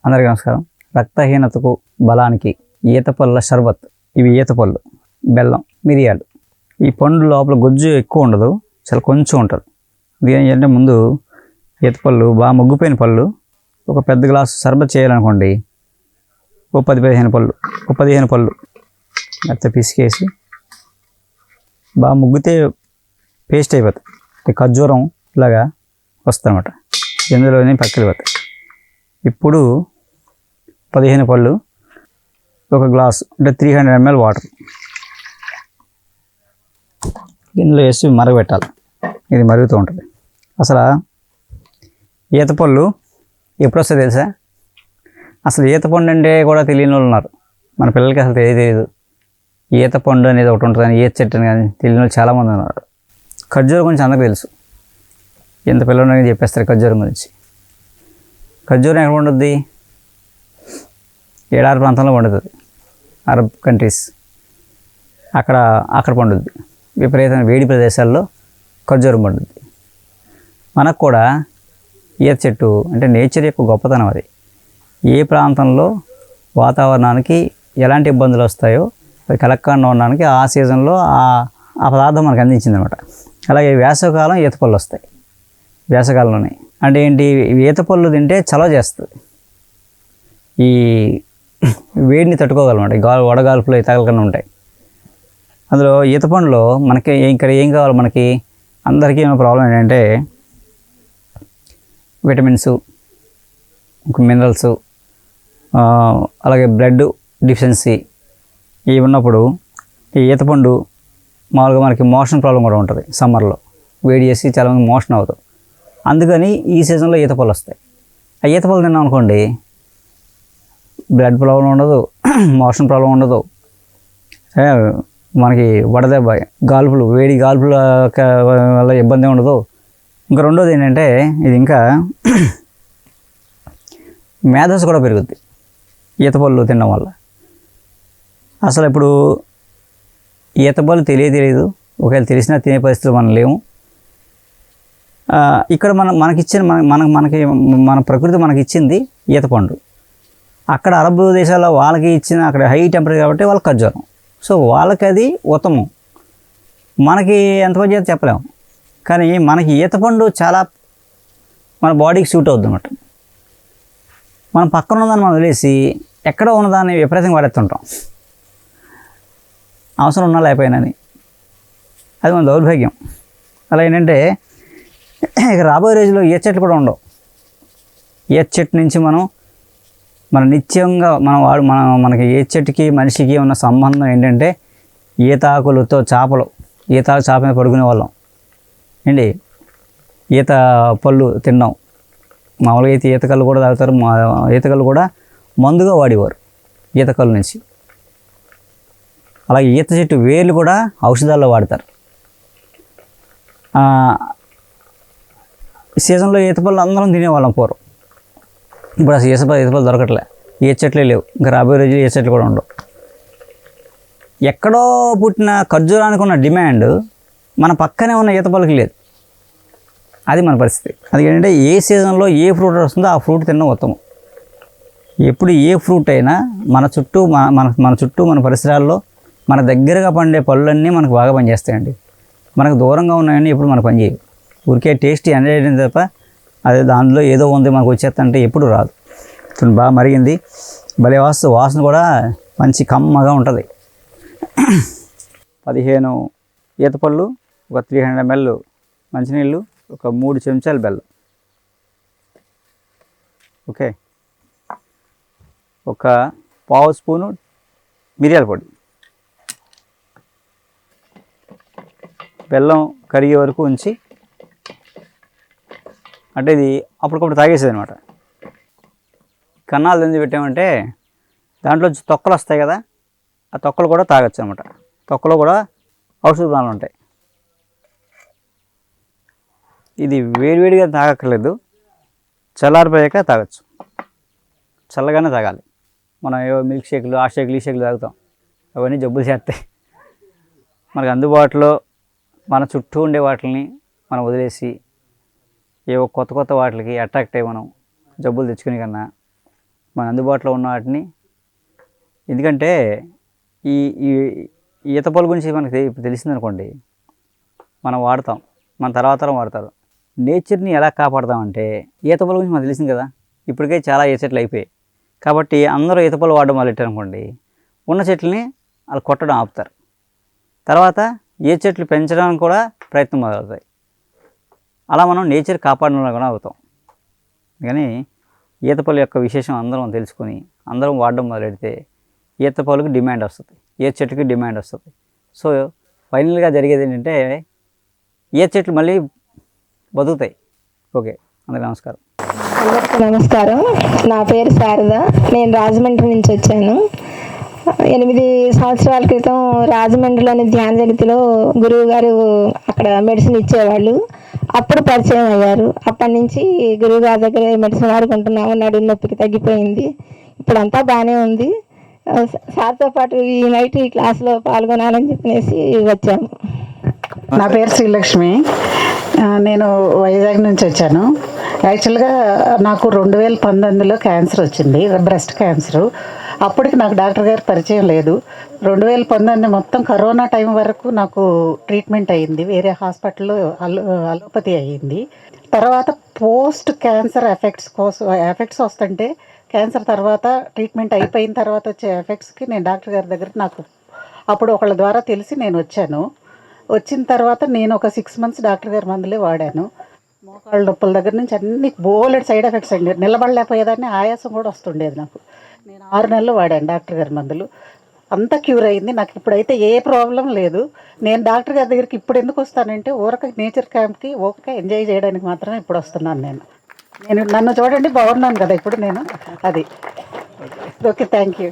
అందరికీ నమస్కారం. రక్తహీనతకు బలానికి ఈతపళ్ళ షర్బత్. ఇవి ఈతపళ్ళు, బెల్లం, మిరియాలు. ఈ పండు లోపల గుజ్జు ఎక్కువ ఉండదు, చాలా కొంచెం ఉంటుంది. ఇది ఏంటంటే ముందు ఈతపళ్ళు బాగా ముగ్గిపోయిన పళ్ళు ఒక పెద్ద గ్లాసు షర్బత్ చేయాలనుకోండి, ఓ 10-15 పళ్ళు, ఓ 15 పళ్ళు మెత్త పిసికేసి బాగా ముగ్గితే పేస్ట్ అయిపోతుంది. ఖర్జూరం ఇలాగా వస్తుంది అన్నమాట. ఇందులోనే పక్కకి పోతాయి. ఇప్పుడు 15 పళ్ళు, ఒక గ్లాసు అంటే 300 ml వాటర్ ఇందులో వేసి మరగబెట్టాలి. ఇది మరుగుతూ ఉంటుంది. అసలు ఈతపళ్ళు ఎప్పుడు వస్తాయి తెలుసా? అసలు ఈతపండు అంటే కూడా తెలియని వాళ్ళు ఉన్నారు. మన పిల్లలకి అసలు తెలియదు. ఈతపండు అనేది ఒకటి ఉంటుందని, ఈత చెట్టు అని కానీ తెలియని వాళ్ళు చాలామంది ఉన్నారు. ఖర్జూరం గురించి అందరికీ తెలుసు. ఎంత పిల్లలు చెప్పేస్తారు ఖర్జూరం గురించి. ఖర్జూరం ఎక్కడ పండుద్ది? ఏడారి ప్రాంతంలో పండుతుంది. అరబ్ కంట్రీస్ అక్కడ పండుద్ది. విపరీతమైన వేడి ప్రదేశాల్లో ఖర్జూరం పండుద్ది. మనకు కూడా ఈత చెట్టు అంటే నేచర్ యొక్క గొప్పతనం. అది ఏ ప్రాంతంలో వాతావరణానికి ఎలాంటి ఇబ్బందులు వస్తాయో అది కలక్కండా ఉండడానికి ఆ సీజన్లో ఆ పదార్థం మనకు అందించింది అనమాట. అలాగే వేసవికాలం ఈతపళ్ళు వస్తాయి. వేసవికాలంలోనే అంటే ఏంటి, ఈతపళ్ళు తింటే చలవ చేస్తుంది. ఈ వేడిని తట్టుకోగలమాట. వడగాల్పులు తగలకుండా ఉంటాయి. అందులో ఈతపండులో మనకి ఇక్కడ ఏం కావాలి, మనకి అందరికీ ఏమైనా ప్రాబ్లం ఏంటంటే విటమిన్స్, మినరల్స్, అలాగే బ్లడ్ డిఫిషియన్సీ ఇవి ఉన్నప్పుడు ఈ ఈతపండు మామూలుగా మనకి మోషన్ ప్రాబ్లం కూడా ఉంటుంది. సమ్మర్లో వేడి చేసి చాలామంది మోషన్ అవుతుంది. అందుకని ఈ సీజన్లో ఈతపళ్ళు వస్తాయి. ఆ ఈతపళ్ళు తిన్నాం అనుకోండి, బ్లడ్ ప్రాబ్లం ఉండదు, మోషన్ ప్రాబ్లం ఉండదు, మనకి వడదెబ్బ, గాల్పులు, వేడి గాల్పుల వల్ల ఇబ్బంది ఉండదు. ఇంకా రెండోది ఏంటంటే ఇది ఇంకా మేధస్సు కూడా పెరుగుద్ది ఈతపళ్ళు తినడం వల్ల. అసలు ఇప్పుడు ఈతపళ్ళు తెలియదు. ఒకవేళ తెలిసినా తినే పరిస్థితులు మనం లేము. ఇక్కడ మనకిచ్చిన మన ప్రకృతి మనకి ఇచ్చింది ఈతపండు. అక్కడ అరబ్ దేశాల్లో వాళ్ళకి ఇచ్చిన అక్కడ హై టెంపరేచర్ కాబట్టి వాళ్ళకి ఖర్జూరం. సో వాళ్ళకి అది ఉత్తమం. మనకి ఎంతమంది చేత చెప్పలేము. కానీ మనకి ఈతపండు చాలా మన బాడీకి సూట్ అవుతుంది అన్నమాట. మనం పక్కన ఉన్నదాన్ని మనం వదిలేసి ఎక్కడో ఉన్నదాన్ని విపరీతంగా వాడేస్తుంటాం, అవసరం ఉన్నా లేకపోయినని. అది మన దౌర్భాగ్యం. అలా ఏంటంటే ఇక రాబోయే రోజుల్లో ఈత చెట్లు కూడా ఉండవు. ఈత చెట్టు నుంచి మన నిత్యంగా మనకి ఏ చెట్టుకి మనిషికి ఉన్న సంబంధం ఏంటంటే ఈతాకులతో చేపలు, చేప మీద పడుకునే వాళ్ళం ఏంటి, ఈత పళ్ళు తిన్నాం. మామూలుగా అయితే ఈతకళ్ళు కూడా తాగుతారు. ఈతకళ్ళు కూడా మందుగా వాడేవారు ఈతకళ్ళు నుంచి. అలాగే ఈత చెట్టు వేర్లు కూడా ఔషధాల్లో వాడతారు. సీజన్లో ఈతపళ్ళు అందరం తినేవాళ్ళం పూర్వం. ఇప్పుడు అసలు ఈతపళ్ళు దొరకట్లే. ఏ చెట్లే లేవు. ఇంకా రాబోయే రోజులు ఏ చెట్లు కూడా ఉండవు. ఎక్కడో పుట్టిన ఖర్జూరానికి ఉన్న డిమాండ్ మన పక్కనే ఉన్న ఈతపళ్ళకి లేదు. అది మన పరిస్థితి. అది ఏంటంటే ఏ సీజన్లో ఏ ఫ్రూట్ వస్తుందో ఆ ఫ్రూట్ తినడం ఉత్తమం. ఎప్పుడు ఏ ఫ్రూట్ అయినా మన చుట్టూ మన పరిసరాల్లో మన దగ్గరగా పండే పళ్ళన్నీ మనకు బాగా పనిచేస్తాయండి. మనకు దూరంగా ఉన్నాయని ఎప్పుడు మనకు పనిచేయవు. ఊరికే టేస్ట్ ఎంజాయ్ చేయడం తప్ప అదే దానిలో ఏదో ఉంది మనకు వచ్చేస్తంటే ఎప్పుడు రాదు. బాగా మరిగింది, భలే వాసన కూడా మంచి కమ్మగా ఉంటుంది. 15 ఈతపళ్ళు, ఒక 300 ml మంచినీళ్ళు, ఒక 3 చెంచాలు బెల్లం, ఓకే, ఒక పావు స్పూను మిరియాల పొడి, బెల్లం కరిగే వరకు ఉంచి, అంటే ఇది అప్పటికప్పుడు తాగేసేది అనమాట. కన్నాలు ఎందుకు పెట్టామంటే దాంట్లో తొక్కలు వస్తాయి కదా, ఆ తొక్కలు కూడా తాగొచ్చు అనమాట. తొక్కలో కూడా ఔషధ గుణాలు ఉంటాయి. ఇది వేడివేడిగా తాగక్కర్లేదు, చల్లారిపోయాక తాగొచ్చు. చల్లగానే తాగాలి. మనం ఏవో మిల్క్ షేకులు, ఆ షేకులు, ఈ షేకులు తాగుతాం, అవన్నీ జబ్బులు చేస్తాయి. మనకు అందుబాటులో మన చుట్టూ ఉండే వాటిని మనం వదిలేసి ఏవో కొత్త వాటికి అట్రాక్ట్ అయ్యి మనం జబ్బులు తెచ్చుకునే కన్నా మన అందుబాటులో ఉన్న వాటిని, ఎందుకంటే ఈ ఈ ఈత పళ్ళు గురించి మనకి ఇప్పుడు తెలిసిందనుకోండి, మనం వాడతాం, మన తర్వాత తరం వాడతారు. నేచర్ని ఎలా కాపాడతామంటే ఈత పళ్ళ గురించి మనకు తెలిసింది కదా, ఇప్పటికే చాలా ఏ చెట్లు అయిపోయాయి. కాబట్టి అందరూ ఈత పళ్ళు వాడడం మొదలెట్టారు అనుకోండి, ఉన్న చెట్లని వాళ్ళు కొట్టడం ఆపుతారు. తర్వాత ఏ చెట్లు పెంచడానికి కూడా ప్రయత్నం మొదలవుతాయి. అలా మనం నేచర్ కాపాడడం కూడా అవుతాం. కానీ ఈత పళ్ళు యొక్క విశేషం అందరం తెలుసుకొని అందరం వాడడం మొదలెడితే ఈత పళ్ళకి డిమాండ్ వస్తుంది, ఏ చెట్టుకి డిమాండ్ వస్తుంది. సో ఫైనల్గా జరిగేది ఏంటంటే ఏ చెట్లు మళ్ళీ బతుకుతాయి. ఓకే, అందరికీ నమస్కారం. అందరికీ నమస్కారం. నా పేరు శారద. నేను రాజమండ్రి నుంచి వచ్చాను. 8 సంవత్సరాల క్రితం రాజమండ్రిలోని ధ్యాన జగతిలో గురువు గారు అక్కడ మెడిసిన్ ఇచ్చేవాళ్ళు. అప్పుడు పరిచయం అయ్యారు. అప్పటి నుంచి గురువు గారి దగ్గర మెడిసిన్ వాడుకుంటున్నాము. నడుము నొప్పికి తగ్గిపోయింది. ఇప్పుడు అంతా బాగానే ఉంది. సార్తో పాటు ఈ నైట్ ఈ క్లాస్లో పాల్గొనాలని చెప్పేసి వచ్చాము. నా పేరు శ్రీలక్ష్మి. నేను వైజాగ్ నుంచి వచ్చాను. యాక్చువల్గా నాకు 2019లో క్యాన్సర్ వచ్చింది, బ్రెస్ట్ క్యాన్సరు. అప్పటికి నాకు డాక్టర్ గారు పరిచయం లేదు. 2019 మొత్తం కరోనా టైం వరకు నాకు ట్రీట్మెంట్ అయ్యింది, వేరే హాస్పిటల్లో అలోపతి అయ్యింది. తర్వాత పోస్ట్ క్యాన్సర్ ఎఫెక్ట్స్ వస్తుంటే క్యాన్సర్ తర్వాత ట్రీట్మెంట్ అయిపోయిన తర్వాత వచ్చే ఎఫెక్ట్స్కి నేను డాక్టర్ గారి దగ్గర నాకు అప్పుడు ఒకళ్ళ ద్వారా తెలిసి నేను వచ్చాను. వచ్చిన తర్వాత నేను ఒక 6 months డాక్టర్ గారి మందులే వాడాను. మోకాళ్ళ నొప్పుల దగ్గర నుంచి అన్ని బోలెడ్ సైడ్ ఎఫెక్ట్స్ అండి. నిలబడలేకపోయేదాన్ని, ఆయాసం కూడా వస్తుండేది నాకు. నేను 6 నెలలు వాడాను డాక్టర్ గారి మందులు. అంతా క్యూర్ అయింది నాకు. ఇప్పుడైతే ఏ ప్రాబ్లం లేదు. నేను డాక్టర్ గారి దగ్గరికి ఇప్పుడు ఎందుకు వస్తానంటే ఊరక నేచర్ క్యాంప్కి ఊరక ఎంజాయ్ చేయడానికి మాత్రమే ఇప్పుడు వస్తున్నాను. నేను నన్ను చూడండి, బాగున్నాను కదా ఇప్పుడు నేను. అది ఓకే, థ్యాంక్ యూ.